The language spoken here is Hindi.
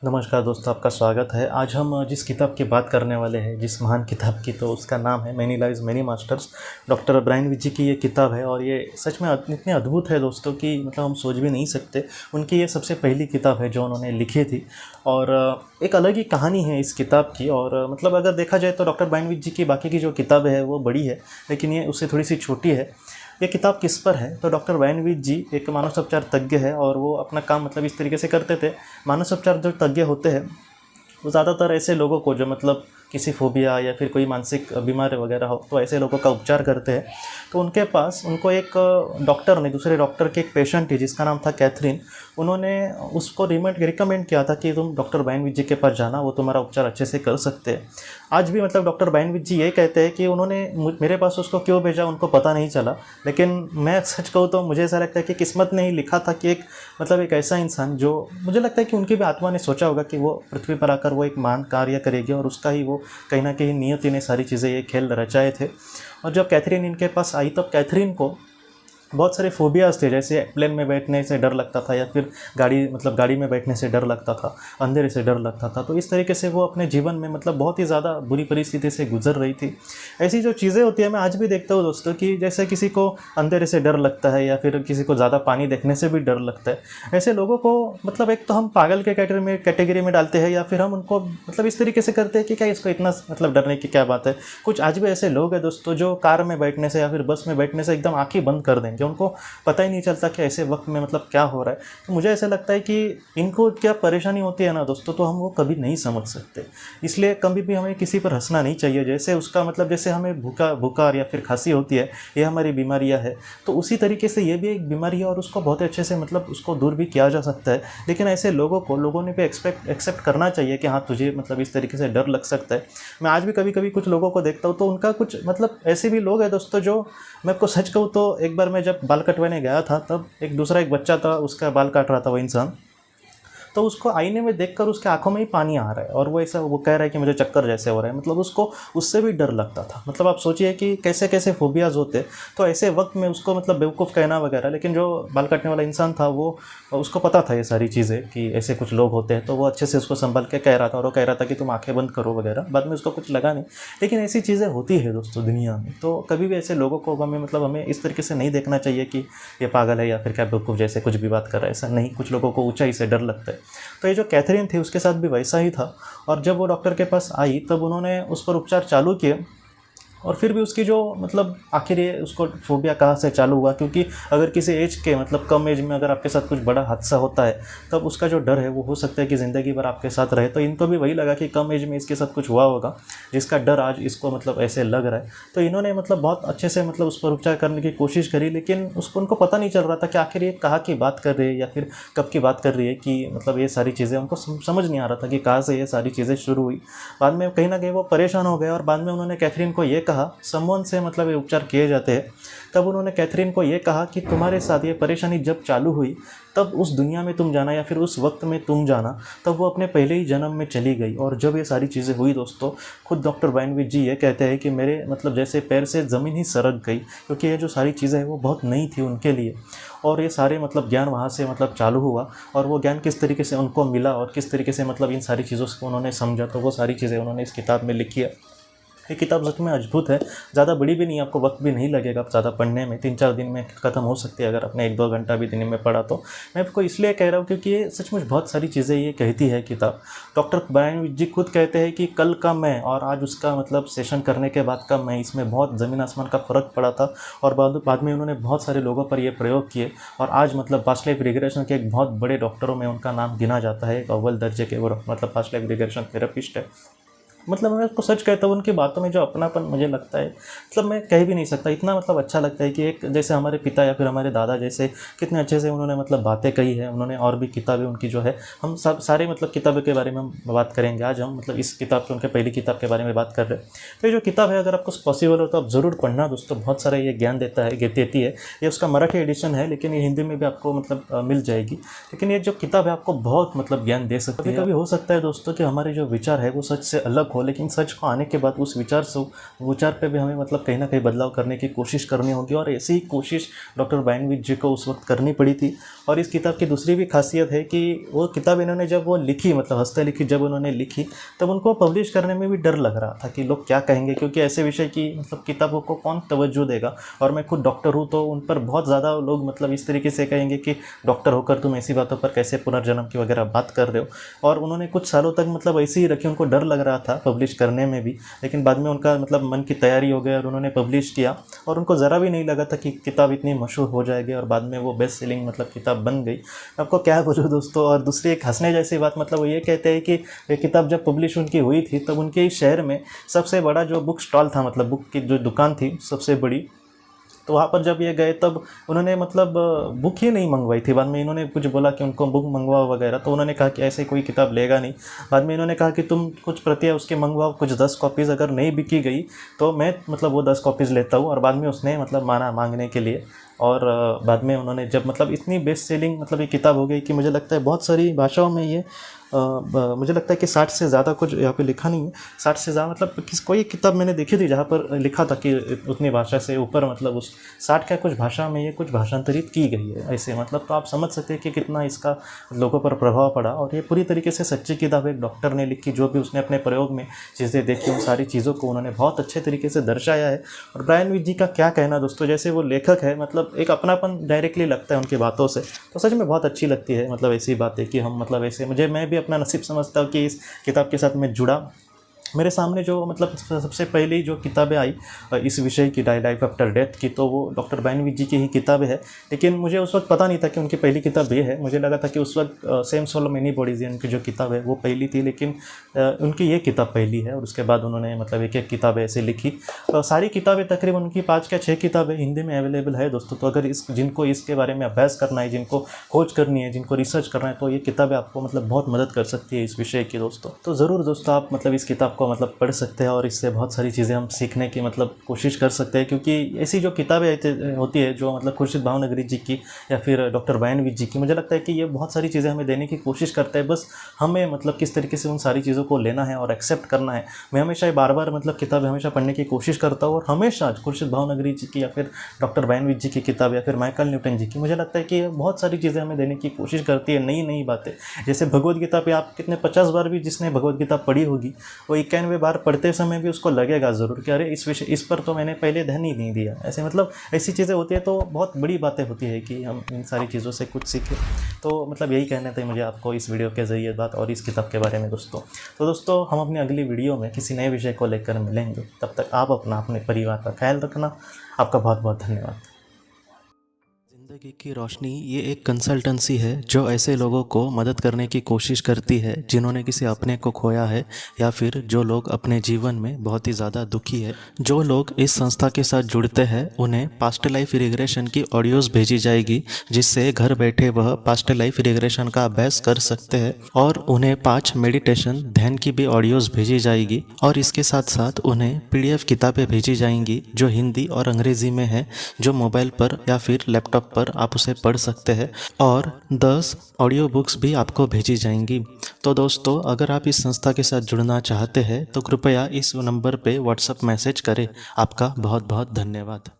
नमस्कार दोस्तों, आपका स्वागत है। आज हम जिस किताब की बात करने वाले हैं, जिस महान किताब की, तो उसका नाम है many lives many masters. Doctor Brian विजी की ये किताब है और ये सच में इतनी अद्भुत है दोस्तों कि मतलब हम सोच भी नहीं सकते। उनकी ये सबसे पहली किताब है जो उन्होंने लिखी थी और एक अलग ही कहानी है इस किताब की। और मतलब अगर देखा जाए तो डॉक्टर ब्रायन विजी की बाकी की जो किताबें है वो बड़ी है, लेकिन ये उससे थोड़ी सी छोटी है। ये किताब किस पर है? तो डॉक्टर ब्रायन विज जी एक मानसोपचार तज्ञ है और वो अपना काम मतलब इस तरीके से करते थे। मानसोपचार जो तज्ञ होते हैं वो ज़्यादातर ऐसे लोगों को जो मतलब किसी फोबिया या फिर कोई मानसिक बीमारी वगैरह हो तो ऐसे लोगों का उपचार करते हैं। तो उनके पास उनको एक डॉक्टर ने, दूसरे डॉक्टर के एक पेशेंट थी जिसका नाम था कैथरीन। उन्होंने उसको रिकमेंड किया था कि तुम डॉक्टर ब्रायन विज जी के पास जाना, वो तुम्हारा उपचार अच्छे से कर सकते हैं। आज भी मतलब डॉक्टर ब्रायन विज जी ये कहते हैं कि उन्होंने मेरे पास उसको क्यों भेजा उनको पता नहीं चला, लेकिन मैं सच कहूँ तो मुझे ऐसा लगता है कि किस्मत ने ही लिखा था कि एक ऐसा इंसान, जो मुझे लगता है कि उनकी भी आत्मा ने सोचा होगा कि वो पृथ्वी पर आकर वो एक महान कार्य करेगी और उसका ही वो कहीं ना कहीं नियति ने सारी चीज़ें ये खेल रचाए थे। और जब कैथरीन इनके पास आई तब कैथरीन को बहुत सारे फोबियाज़ थे, जैसे प्लेन में बैठने से डर लगता था या फिर गाड़ी में बैठने से डर लगता था, अंधेरे से डर लगता था। तो इस तरीके से वो अपने जीवन में मतलब बहुत ही ज़्यादा बुरी परिस्थिति से गुजर रही थी। ऐसी जो चीज़ें होती है मैं आज भी देखता हूँ दोस्तों कि जैसे किसी को अंधेरे से डर लगता है या फिर किसी को ज़्यादा पानी देखने से भी डर लगता है। ऐसे लोगों को मतलब एक तो हम पागल के कैटेगरी में डालते हैं या फिर हम उनको मतलब इस तरीके से करते हैं कि क्या इसको इतना मतलब डरने की क्या बात है। कुछ आज भी ऐसे लोग हैं दोस्तों जो कार में बैठने से या फिर बस में बैठने से एकदम आँखें बंद कर देंगे, उनको पता ही नहीं चलता कि ऐसे वक्त में मतलब क्या हो रहा है। तो मुझे ऐसा लगता है कि इनको क्या परेशानी होती है ना दोस्तों, तो हम वो कभी नहीं समझ सकते। इसलिए कभी भी हमें किसी पर हंसना नहीं चाहिए। जैसे उसका मतलब जैसे हमें बुखार या फिर खांसी होती है, ये हमारी बीमारियां है, तो उसी तरीके से ये भी एक बीमारी है और उसको बहुत अच्छे से मतलब उसको दूर भी किया जा सकता है। लेकिन ऐसे लोगों ने भी एक्सेप्ट करना चाहिए कि हाँ तुझे मतलब इस तरीके से डर लग सकता है। मैं आज भी कभी कभी कुछ लोगों को देखता हूँ तो उनका कुछ मतलब ऐसे भी लोग हैं दोस्तों जो, मैं आपको सच कहूँ तो एक बार मैं जब बाल कटवाने गया था तब एक बच्चा था, उसका बाल काट रहा था वो इंसान। तो उसको आईने में देखकर उसके आंखों में ही पानी आ रहा है और वो कह रहा है कि मुझे चक्कर जैसे हो रहा है। मतलब उसको उससे भी डर लगता था। मतलब आप सोचिए कि कैसे कैसे फोबियाज़ होते। तो ऐसे वक्त में उसको मतलब बेवकूफ़ कहना वगैरह, लेकिन जो बाल काटने वाला इंसान था वो उसको पता था ये सारी चीज़ें कि ऐसे कुछ लोग होते हैं, तो वो अच्छे से उसको संभल के कह रहा था और वो कह रहा था कि तुम आंखें बंद करो वगैरह। बाद में उसको कुछ लगा नहीं, लेकिन ऐसी चीज़ें होती है दोस्तों दुनिया में। तो कभी भी ऐसे लोगों को हमें इस तरीके से नहीं देखना चाहिए कि ये पागल है या फिर क्या बेवकूफ़ जैसे कुछ भी बात कर रहा है। ऐसा नहीं, कुछ लोगों को ऊंचाई से डर लगता है। तो ये जो कैथरीन थी उसके साथ भी वैसा ही था। और जब वो डॉक्टर के पास आई तब उन्होंने उस पर उपचार चालू किए और फिर भी उसकी जो मतलब आखिर ये उसको फोबिया कहाँ से चालू हुआ, क्योंकि अगर किसी एज के मतलब कम एज में अगर आपके साथ कुछ बड़ा हादसा होता है तब उसका जो डर है वो हो सकता है कि ज़िंदगी भर आपके साथ रहे। तो इनको भी वही लगा कि कम एज में इसके साथ कुछ हुआ होगा जिसका डर आज इसको मतलब ऐसे लग रहा है। तो इन्होंने मतलब बहुत अच्छे से मतलब उस पर उपचार करने की कोशिश करी, लेकिन उनको पता नहीं चल रहा था कि आखिर ये कहाँ की बात कर रही है या फिर कब की बात कर रही है, कि मतलब ये सारी चीज़ें उनको समझ नहीं आ रहा था कि कहाँ से ये सारी चीज़ें शुरू हुई। बाद में कहीं ना कहीं वो परेशान हो गए और बाद में उन्होंने कैथरीन को ये कहा, समवन से मतलब ये उपचार किए जाते हैं, तब उन्होंने कैथरीन को ये कहा कि तुम्हारे साथ ये परेशानी जब चालू हुई तब उस दुनिया में तुम जाना या फिर उस वक्त में तुम जाना, तब वो अपने पहले ही जन्म में चली गई। और जब ये सारी चीज़ें हुई दोस्तों, खुद डॉक्टर ब्रायन विज जी ये कहते हैं कि मेरे मतलब जैसे पैर से ज़मीन ही सरक गई, क्योंकि ये जो सारी चीज़ें हैं वो बहुत नई थी उनके लिए। और ये सारे मतलब ज्ञान वहाँ से मतलब चालू हुआ और वो ज्ञान किस तरीके से उनको मिला और किस तरीके से मतलब इन सारी चीज़ों को उन्होंने समझा, तो वो सारी चीज़ें उन्होंने इस किताब में लिखी है। ये किताब सच में अद्भुत है, ज़्यादा बड़ी भी नहीं, आपको वक्त भी नहीं लगेगा ज़्यादा पढ़ने में, 3-4 दिन में ख़त्म हो सकती है अगर आपने 1-2 घंटा भी दिन में पढ़ा तो। मैं आपको इसलिए कह रहा हूँ क्योंकि ये सचमुच बहुत सारी चीज़ें ये कहती है किताब। डॉक्टर ब्रायन विज जी खुद कहते हैं कि कल का मैं और आज उसका मतलब सेशन करने के बाद का मैं, इसमें बहुत ज़मीन आसमान का फ़र्क पड़ा था। और बाद में उन्होंने बहुत सारे लोगों पर ये प्रयोग किए और आज मतलब पास्ट लाइफ रिग्रेशन के एक बहुत बड़े डॉक्टरों में उनका नाम गिना जाता है। एक अव्वल दर्जे के वो मतलब पास्ट लाइफ रिग्रेशन थेरेपिस्ट है। मतलब मैं उसको सच कहता हूँ, उनकी बातों में जो अपनापन मुझे लगता है, मतलब मैं कह भी नहीं सकता, इतना मतलब अच्छा लगता है कि एक जैसे हमारे पिता या फिर हमारे दादा जैसे कितने अच्छे से उन्होंने मतलब बातें कही है। उन्होंने और भी किताबें उनकी जो है, हम सब सारे मतलब किताबों के बारे में हम बात करेंगे आज। हम मतलब इस किताब के उनके पहली किताब के बारे में बात कर रहे हैं। तो ये जो किताब है अगर आपको पॉसिबल हो तो आप ज़रूर पढ़ना दोस्तों, बहुत सारा ये ज्ञान देती है। ये उसका मराठी एडिशन है, लेकिन ये हिंदी में भी आपको मतलब मिल जाएगी। लेकिन ये जो किताब है आपको बहुत मतलब ज्ञान दे सकती है। कभी हो सकता है दोस्तों कि हमारे जो विचार है वो सच से अलग हो, लेकिन सच को आने के बाद उस विचार पे भी हमें मतलब कहीं ना कहीं बदलाव करने की कोशिश करनी होगी। और ऐसी ही कोशिश डॉक्टर ब्रायन विच जी को उस वक्त करनी पड़ी थी। और इस किताब की दूसरी भी खासियत है कि वो किताब इन्होंने जब वो लिखी, मतलब हस्तलिखित जब उन्होंने लिखी, तब उनको पब्लिश करने में भी डर लग रहा था कि लोग क्या कहेंगे, क्योंकि ऐसे विषय की मतलब किताबों को कौन तवज्जो देगा। और मैं खुद डॉक्टर हूँ, तो उन पर बहुत ज़्यादा लोग मतलब इस तरीके से कहेंगे कि डॉक्टर होकर तुम ऐसी बातों पर कैसे पुनर्जन्म की वगैरह बात कर रहे हो। और उन्होंने कुछ सालों तक मतलब ऐसे ही रखी, उनको डर लग रहा था पब्लिश करने में भी, लेकिन बाद में उनका मतलब मन की तैयारी हो गई और उन्होंने पब्लिश किया। और उनको ज़रा भी नहीं लगा था कि किताब इतनी मशहूर हो जाएगी, और बाद में वो बेस्ट सेलिंग मतलब किताब बन गई। आपको क्या बोलूँ दोस्तों। और दूसरी एक हंसने जैसी बात, मतलब वो ये कहते हैं कि ये किताब जब पब्लिश उनकी हुई थी, तब उनके ही शहर में सबसे बड़ा जो बुक स्टॉल था, मतलब बुक की जो दुकान थी सबसे बड़ी, तो वहाँ पर जब ये गए तब उन्होंने मतलब बुक ही नहीं मंगवाई थी। बाद में इन्होंने कुछ बोला कि उनको बुक मंगवाओ वगैरह, तो उन्होंने कहा कि ऐसे कोई किताब लेगा नहीं। बाद में इन्होंने कहा कि तुम कुछ प्रतियाँ उसके मंगवाओ, कुछ 10 कॉपीज़, अगर नहीं बिकी गई तो मैं मतलब वो 10 कॉपीज़ लेता हूँ। और बाद में उसने मतलब माना मांगने के लिए। और बाद में उन्होंने जब मतलब इतनी बेस्ट सेलिंग मतलब ये किताब हो गई कि मुझे लगता है बहुत सारी भाषाओं में ये मुझे लगता है कि 60 से ज़्यादा, कुछ यहाँ पे लिखा नहीं है 60 से ज़्यादा, मतलब कोई किताब मैंने देखी थी जहाँ पर लिखा था कि उतनी भाषा से ऊपर, मतलब उस 60 का कुछ भाषा में ये कुछ भाषांतरित की गई है ऐसे। मतलब तो आप समझ सकते हैं कि कितना इसका लोगों पर प्रभाव पड़ा। और ये पूरी तरीके से सच्ची किताब एक डॉक्टर ने लिखी, जो भी उसने अपने प्रयोग में चीज़ें देखी, उन सारी चीज़ों को उन्होंने बहुत अच्छे तरीके से दर्शाया है। और ब्रायन विच जी का क्या कहना दोस्तों, जैसे वो लेखक है, मतलब एक अपनापन डायरेक्टली लगता है उनकी बातों से, तो सच में बहुत अच्छी लगती है। मतलब ऐसी बातें कि हम मतलब ऐसे, मैं भी अपना नसीब समझता हूँ कि इस किताब के साथ मैं जुड़ा। मेरे सामने जो मतलब सबसे पहली जो किताबें आई इस विषय की, लाइफ आफ्टर डेथ की, तो वो डॉक्टर ब्रायन विच जी की ही किताबें है। लेकिन मुझे उस वक्त पता नहीं था कि उनकी पहली किताब ये है। मुझे लगा था कि उस वक्त सेम सोल मेनी बॉडीज उनकी जो किताब है वो पहली थी, लेकिन उनकी ये किताब पहली है। और उसके बाद उन्होंने मतलब एक एक किताबें ऐसे लिखी। सारी किताबें तकरीबन उनकी 5 या 6 किताबें हिंदी में अवेलेबल है दोस्तों। तो अगर जिनको इसके बारे में अभ्यास करना है, जिनको खोज करनी है, जिनको रिसर्च करना है, तो ये किताबें आपको मतलब बहुत मदद कर सकती है इस विषय की दोस्तों। तो ज़रूर दोस्तों आप मतलब इस किताब को मतलब पढ़ सकते हैं, और इससे बहुत सारी चीज़ें हम सीखने की मतलब कोशिश कर सकते हैं। क्योंकि ऐसी जो किताबें होती है जो मतलब खुर्शीद भावनगरी जी की या फिर डॉक्टर ब्रायन विच जी की, मुझे लगता है कि ये बहुत सारी चीज़ें हमें देने की कोशिश करता है। बस हमें मतलब किस तरीके से उन सारी चीज़ों को लेना है और एक्सेप्ट करना है। मैं हमेशा बार बार मतलब किताबें हमेशा पढ़ने की कोशिश करता हूँ, और हमेशा खुर्शीद भावनगरी जी की या फिर डॉक्टर ब्रायन विच जी की किताब या फिर माइकल न्यूटन जी की, मुझे लगता है कि बहुत सारी चीज़ें हमें देने की कोशिश करती है, नई नई बातें। जैसे भगवद गीता पे आप कितने 50 बार भी जिसने भगवद गीता पढ़ी होगी, वो 91वें बार पढ़ते समय भी उसको लगेगा ज़रूर कि अरे इस पर तो मैंने पहले ध्यान ही नहीं दिया। ऐसे मतलब ऐसी चीज़ें होती है, तो बहुत बड़ी बातें होती है कि हम इन सारी चीज़ों से कुछ सीखें। तो मतलब यही कहना था मुझे आपको इस वीडियो के ज़रिए बात और इस किताब के बारे में दोस्तों। तो दोस्तों हम अपनी अगली वीडियो में किसी नए विषय को लेकर मिलेंगे। तब तक आप अपने परिवार का ख्याल रखना। आपका बहुत बहुत धन्यवाद। ज़िंदगी की रोशनी ये एक कंसल्टेंसी है जो ऐसे लोगों को मदद करने की कोशिश करती है जिन्होंने किसी अपने को खोया है, या फिर जो लोग अपने जीवन में बहुत ही ज़्यादा दुखी है। जो लोग इस संस्था के साथ जुड़ते हैं उन्हें पास्ट लाइफ रिग्रेशन की ऑडियोज़ भेजी जाएगी, जिससे घर बैठे वह पास्ट लाइफ रिग्रेशन का अभ्यास कर सकते हैं। और उन्हें 5 मेडिटेशन ध्यान की भी ऑडियोज़ भेजी जाएगी। और इसके साथ साथ उन्हें PDF किताबें भेजी जाएंगी जो हिंदी और अंग्रेज़ी में है, जो मोबाइल पर या फिर लैपटॉप पर आप उसे पढ़ सकते हैं। और 10 ऑडियो बुक्स भी आपको भेजी जाएंगी। तो दोस्तों अगर आप इस संस्था के साथ जुड़ना चाहते हैं तो कृपया इस नंबर पे व्हाट्सएप मैसेज करें। आपका बहुत बहुत धन्यवाद।